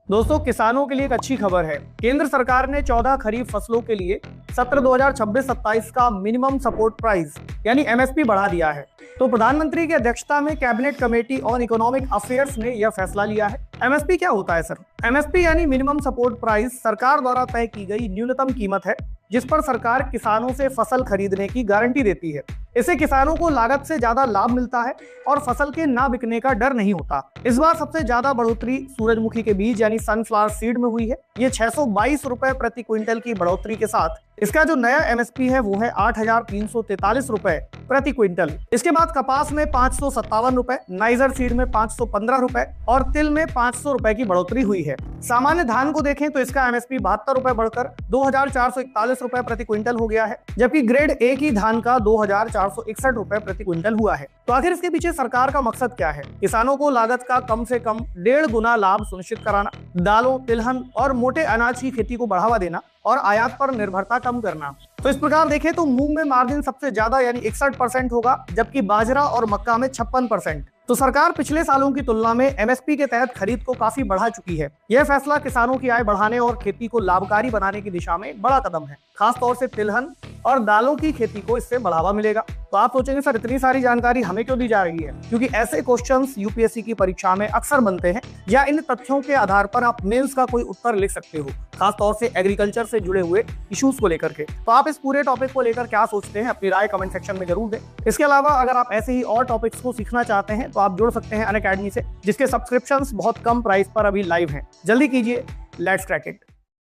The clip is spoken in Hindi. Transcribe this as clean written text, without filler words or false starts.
दोस्तों, किसानों के लिए एक अच्छी खबर है। केंद्र सरकार ने 14 खरीफ फसलों के लिए सत्र 2026-27 का मिनिमम सपोर्ट प्राइस यानी एमएसपी बढ़ा दिया है। तो प्रधानमंत्री की अध्यक्षता में cabinet committee on economic affairs ने यह फैसला लिया है। एमएसपी क्या होता है सर? एमएसपी यानी मिनिमम सपोर्ट प्राइस सरकार द्वारा तय की गई न्यूनतम कीमत है जिस पर सरकार किसानों से फसल खरीदने की गारंटी देती है। इससे किसानों को लागत से ज्यादा लाभ मिलता है और फसल के ना बिकने का डर नहीं होता। इस बार सबसे ज्यादा बढ़ोतरी सूरजमुखी के बीज यानी सनफ्लावर सीड में हुई है। ये 622 रुपए प्रति क्विंटल की बढ़ोतरी के साथ इसका जो नया एमएसपी है वो है 8,343 रुपए प्रति क्विंटल। इसके बाद कपास में 557 रुपए, नाइजर सीड में 515 रुपए और तिल में 500 रुपए की बढ़ोतरी हुई है। सामान्य धान को देखें तो इसका एमएसपी 72 रुपए बढ़कर 2,441 रुपए प्रति क्विंटल हो गया है, जबकि ग्रेड ए की धान का 2,461 रुपए प्रति क्विंटल हुआ है। तो आखिर इसके पीछे सरकार का मकसद क्या है? किसानों को लागत का कम से कम 1.5 गुना लाभ सुनिश्चित कराना, दालों, तिलहन और मोटे अनाज की खेती को बढ़ावा देना और आयात पर निर्भरता कम करना। तो इस प्रकार देखें तो मूंग में मार्जिन सबसे ज्यादा यानी 61% होगा, जबकि बाजरा और मक्का में 56%। तो सरकार पिछले सालों की तुलना में एमएसपी के तहत खरीद को काफी बढ़ा चुकी है। यह फैसला किसानों की आय बढ़ाने और खेती को लाभकारी बनाने की दिशा में बड़ा कदम है। खासतौर से तिलहन और दालों की खेती को इससे बढ़ावा मिलेगा। तो आप सोचेंगे सर इतनी सारी जानकारी हमें क्यों दी जा रही है? क्योंकि ऐसे क्वेश्चंस यूपीएससी की परीक्षा में अक्सर बनते हैं या इन तथ्यों के आधार पर आप मेंस का कोई उत्तर लिख सकते हो, खासतौर से एग्रीकल्चर से जुड़े हुए इश्यूज को लेकर के। तो आप इस पूरे टॉपिक को लेकर क्या सोचते हैं, अपनी राय कमेंट सेक्शन में जरूर दें। इसके अलावा अगर आप ऐसे ही और टॉपिक्स को सीखना चाहते हैं तो आप जुड़ सकते हैं अनअकैडमी से, जिसके सब्सक्रिप्शंस बहुत कम प्राइस पर अभी लाइव हैं। जल्दी कीजिए, लेट्स क्रैक इट।